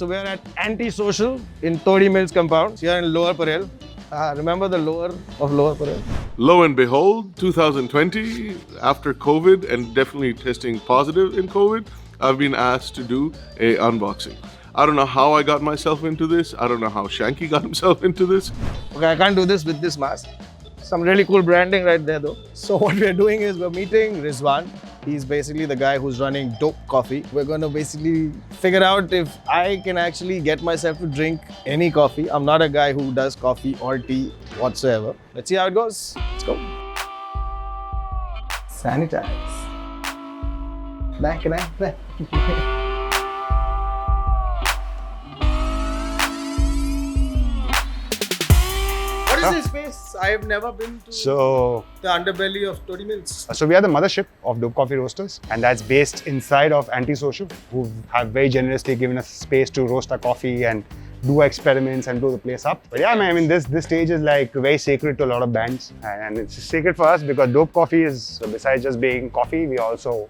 So we're at Anti-Social in 30 Mills compound here in Lower Parel. Remember the lower of Lower Parel? Lo and behold, 2020, after COVID and definitely testing positive in COVID, I've been asked to do a unboxing. I don't know how I got myself into this. I don't know how Shanky got himself into this. Okay, I can't do this with this mask. Some really cool branding right there though. So what we're doing is we're meeting Rizwan. He's basically the guy who's running Dope Coffee. We're going to basically figure out if I can actually get myself to drink any coffee. I'm not a guy who does coffee or tea whatsoever. Let's see how it goes. Let's go. Sanitize. Back. What is this space? I have never been to the underbelly of 30 Mills. So we are the mothership of Dope Coffee Roasters, and that's based inside of Anti-Social, who have very generously given us space to roast our coffee and do experiments and blow the place up. But yeah, man, I mean, this stage is like very sacred to a lot of bands, and it's sacred for us because Dope Coffee is, besides just being coffee, we also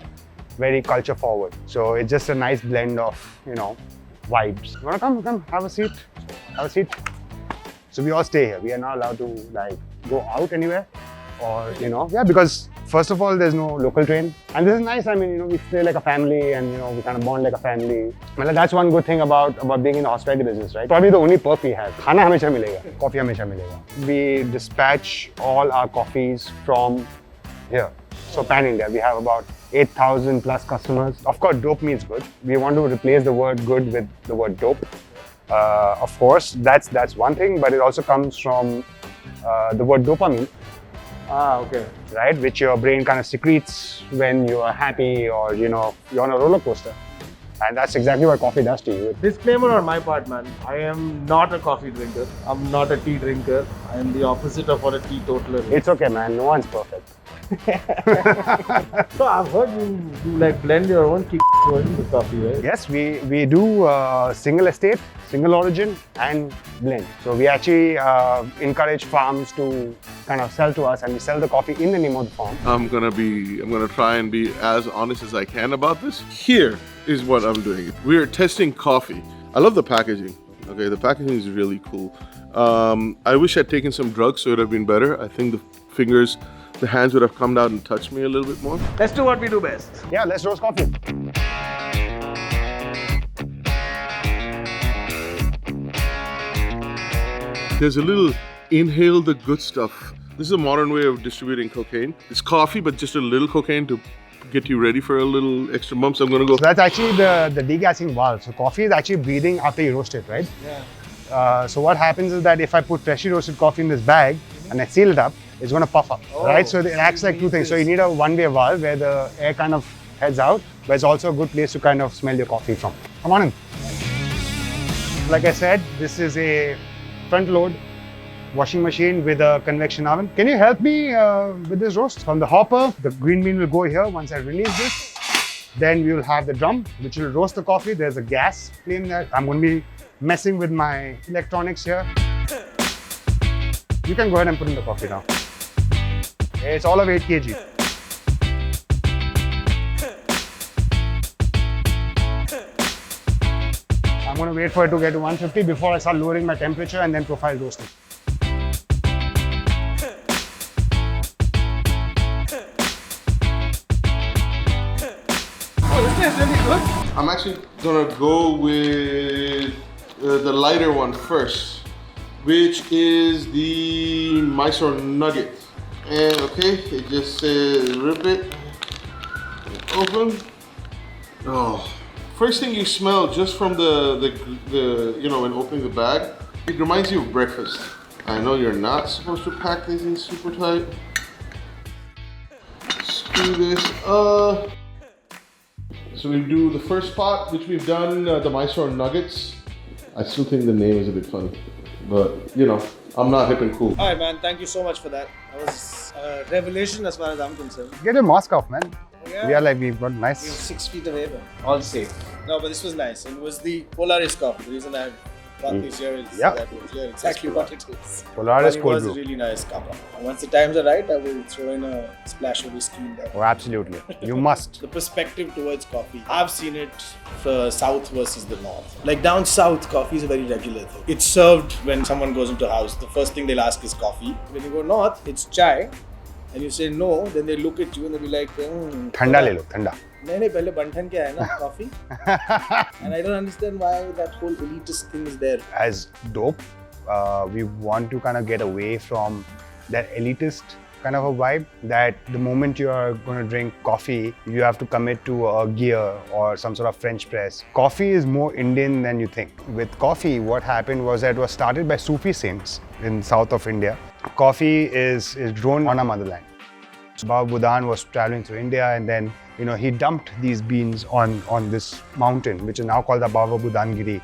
very culture forward. So it's just a nice blend of, you know, vibes. You wanna come, have a seat, So we all stay here. We are not allowed to like go out anywhere or, you know, because first of all, there's no local train. And this is nice. I mean, you know, we stay like a family and, you know, we kind of bond like a family. Well, that's one good thing about being in the hospitality business, right? Probably the only perk we have. Khana hamesha milega, coffee hamesha milega. We dispatch all our coffees from here. So pan India, we have about 8,000 plus customers. Of course, dope means good. We want to replace the word good with the word dope. Of course, that's one thing, but it also comes from the word dopamine. Okay. Right, which your brain kind of secretes when you are happy or, you know, you're on a roller coaster. And that's exactly what coffee does to you. Disclaimer on my part, man. I am not a coffee drinker. I'm not a tea drinker. I am the opposite of what a teetotaler is. It's okay, man. No one's perfect. So I've heard you like blend your own version of coffee, right? Yes, we do single estate, single origin and blend. So we actually encourage farms to kind of sell to us, and we sell the coffee in the name of the farm. I'm gonna try and be as honest as I can about this. Here is what I'm doing. We are testing coffee. I love the packaging. Okay, the packaging is really cool. I wish I'd taken some drugs so it would have been better. I think the hands would have come down and touched me a little bit more. Let's do what we do best. Yeah, let's roast coffee. There's a little inhale the good stuff. This is a modern way of distributing cocaine. It's coffee, but just a little cocaine to get you ready for a little extra bump. So I'm gonna go. So that's actually the degassing valve. So coffee is actually breathing after you roast it, right? Yeah. So what happens is that if I put freshly roasted coffee in this bag and I seal it up, it's going to puff up, right? So it acts like two things. So you need a one-way valve where the air kind of heads out, but it's also a good place to kind of smell your coffee from. Come on in. Like I said, this is a front-load washing machine with a convection oven. Can you help me with this roast? From the hopper, the green bean will go here once I release this. Then we will have the drum, which will roast the coffee. There's a gas flame there. I'm going to be messing with my electronics here. You can go ahead and put in the coffee now. It's all of 8 kg. I'm going to wait for it to get to 150 before I start lowering my temperature and then profile roasting. Oh, this tastes really good. I'm actually gonna go with the lighter one first, which is the Mysore nugget. And okay, it just says rip it, open. Oh, first thing you smell just from the you know, when opening the bag, it reminds you of breakfast. I know you're not supposed to pack these in super tight. Screw this up. So we do the first pot, which we've done, the Mysore nuggets. I still think the name is a bit funny, but you know, I'm not hip and cool. All right, man. Thank you so much for that. That was a revelation as far as I'm concerned. Get your mask off, man. Yeah. We've got We're nice. 6 feet away, but all safe. No, but this was nice. It was the Polaris coffee. The reason I got this here. Yeah. That was here. Exactly what it is. Polaris But it cold was brew. a really nice cuppa. And once the times are right, I will throw in a splash of whiskey in that. Oh, absolutely. You must. The perspective towards coffee. I've seen it south versus the north. Like down south, coffee is a very regular thing. It's served when someone goes into a house. The first thing they'll ask is coffee. When you go north, it's chai. And you say no, then they look at you and they'll be like, Thanda le lo, thanda. नहीं पहले बंठन क्या है ना coffee. And I don't understand why that whole elitist thing is there. As Dope, we want to kind of get away from that elitist kind of a vibe that the moment you are going to drink coffee, you have to commit to a gear or some sort of French press. Coffee is more Indian than you think. With coffee, what happened was that it was started by Sufi saints in south of India. Coffee is grown on our motherland. Baba Budan was traveling through India and then he dumped these beans on this mountain, which is now called the Baba Budangiri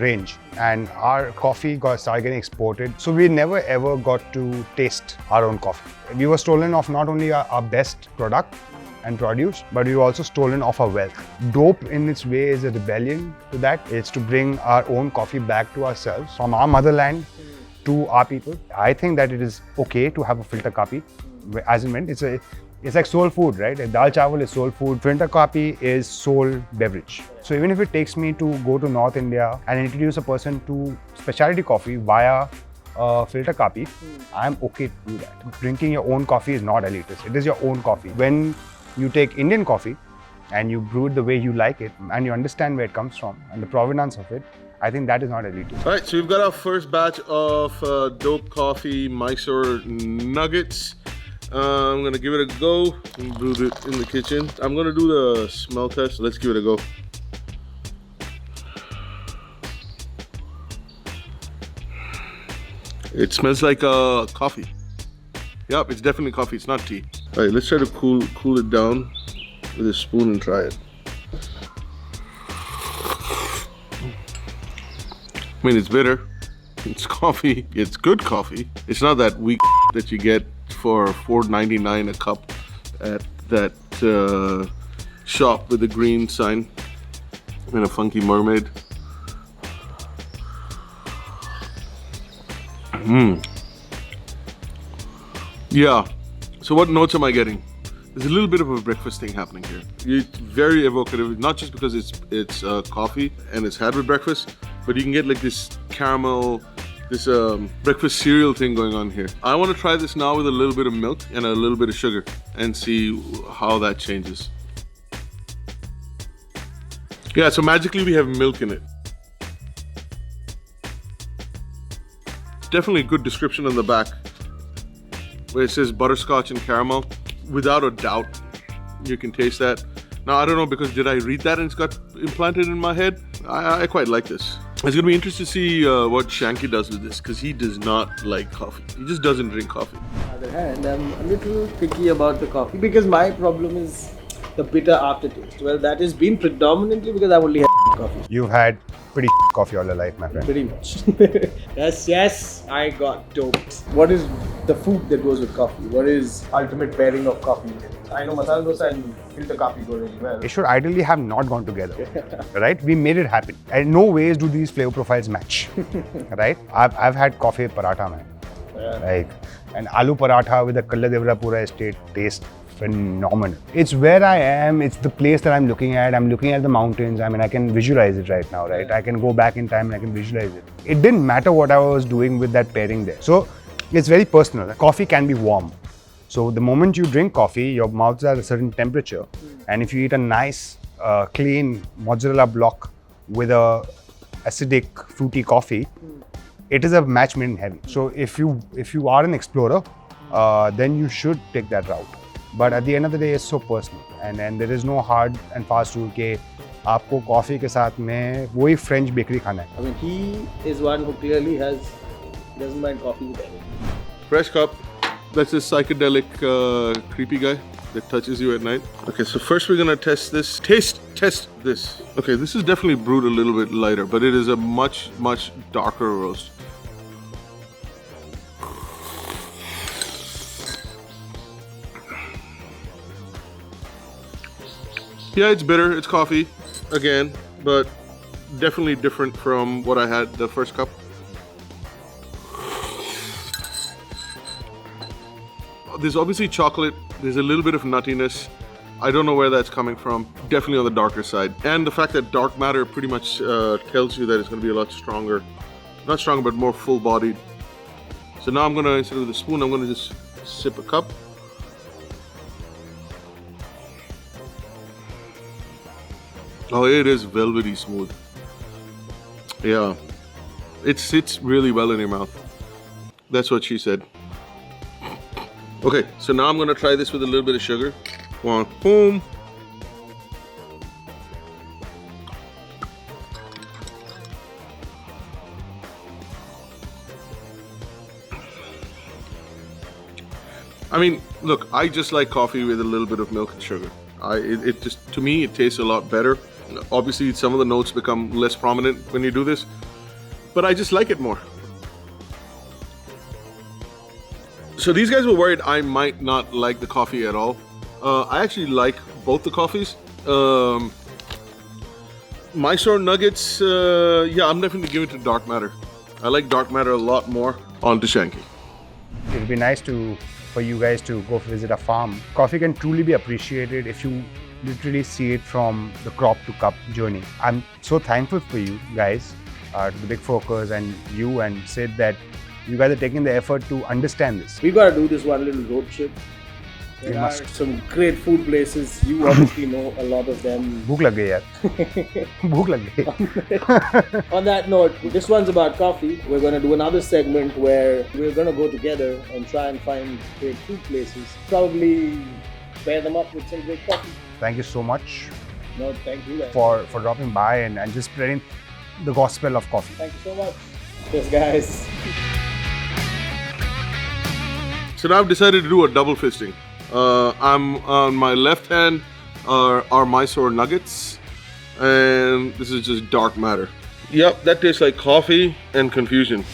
range. And our coffee started getting exported. So we never ever got to taste our own coffee. We were stolen of not only our best product and produce, but we were also stolen of our wealth. Dope in its way is a rebellion to that. It's to bring our own coffee back to ourselves, from our motherland to our people. I think that it is okay to have a filter coffee, as in when it's like soul food, right? Dal chawal is soul food. Filter coffee is soul beverage. So even if it takes me to go to North India and introduce a person to specialty coffee via filter coffee, I'm okay to do that. Drinking your own coffee is not elitist. It is your own coffee. When you take Indian coffee and you brew it the way you like it and you understand where it comes from and the provenance of it, I think that is not elitist. All right, so we've got our first batch of Dope Coffee Mysore nuggets. I'm gonna give it a go and brew it in the kitchen. I'm gonna do the smell test. Let's give it a go. It smells like coffee. Yep, it's definitely coffee. It's not tea. All right, let's try to cool it down with a spoon and try it. I mean, it's bitter. It's coffee. It's good coffee. It's not that weak that you get for $4.99 a cup at that shop with the green sign and a funky mermaid. Yeah. So what notes am I getting? There's a little bit of a breakfast thing happening here. It's very evocative, not just because it's coffee and it's had with breakfast, but you can get like this caramel, this breakfast cereal thing going on here. I want to try this now with a little bit of milk and a little bit of sugar and see how that changes. Yeah, so magically we have milk in it. Definitely a good description on the back where it says butterscotch and caramel. Without a doubt, you can taste that. Now, I don't know, because did I read that and it's got implanted in my head? I quite like this. It's going to be interesting to see what Shanky does with this, because he does not like coffee. He just doesn't drink coffee. On the other hand, I'm a little picky about the coffee because my problem is the bitter aftertaste. Well, that has been predominantly because I've only had coffee. You've had pretty coffee all your life, my friend. Pretty much. Yes, I got doped. What is the food that goes with coffee? What is ultimate pairing of coffee? I know masala dosa and filter coffee go really well. It should ideally have not gone together, right? We made it happen. And no ways do these flavor profiles match, right? I've had coffee paratha, man. Yeah. Like an aloo paratha with a Kalla Devra Pura estate taste phenomenal. It's where I am. It's the place that I'm looking at. I'm looking at the mountains. I mean, I can visualize it right now, right? I can go back in time and I can visualize it. It didn't matter what I was doing with that pairing there. So it's very personal. Coffee can be warm. So the moment you drink coffee, your mouth is at a certain temperature. And if you eat a nice, clean mozzarella block with a acidic, fruity coffee, it is a match made in heaven. So if you are an explorer, then you should take that route. But at the end of the day, it's so personal, and there is no hard and fast rule के आपको coffee के साथ में वही French bakery खाना है. I mean, he is one who clearly doesn't mind coffee with anything. Fresh cup. That's this psychedelic creepy guy that touches you at night. Okay, so first we're gonna test this. Test this. Okay, this is definitely brewed a little bit lighter, but it is a much darker roast. Yeah, it's bitter, it's coffee, again, but definitely different from what I had the first cup. There's obviously chocolate, there's a little bit of nuttiness. I don't know where that's coming from. Definitely on the darker side. And the fact that dark matter pretty much tells you that it's going to be a lot stronger. Not stronger, but more full-bodied. So now I'm going to, instead of the spoon, I'm going to just sip a cup. Oh, it is velvety smooth. Yeah. It sits really well in your mouth. That's what she said. Okay, so now I'm going to try this with a little bit of sugar. One, boom. I mean, look, I just like coffee with a little bit of milk and sugar. It just, to me, it tastes a lot better. Obviously, some of the notes become less prominent when you do this, but I just like it more. So these guys were worried I might not like the coffee at all. I actually like both the coffees. Mysore nuggets, yeah, I'm definitely giving it to dark matter. I like dark matter a lot more on Shanky. It would be nice for you guys to go visit a farm. Coffee can truly be appreciated if you literally see it from the crop to cup journey. I'm so thankful for you guys, to the Big Focus and you and Sid, that you guys are taking the effort to understand this. We got to do this one little road trip. There are must. some great food places. You obviously know a lot of them. Bhook lag gayi yaar. Bhook lag gayi. On that note, this one's about coffee. We're going to do another segment where we're going to go together and try and find great food places. Probably pair them up with some great coffee. Thank you so much No, thank you. for dropping by and just spreading the gospel of coffee. Thank you so much. Yes, guys. So now I've decided to do a double fisting. I'm on my left hand are Mysore nuggets, and this is just dark matter. Yep, that tastes like coffee and confusion.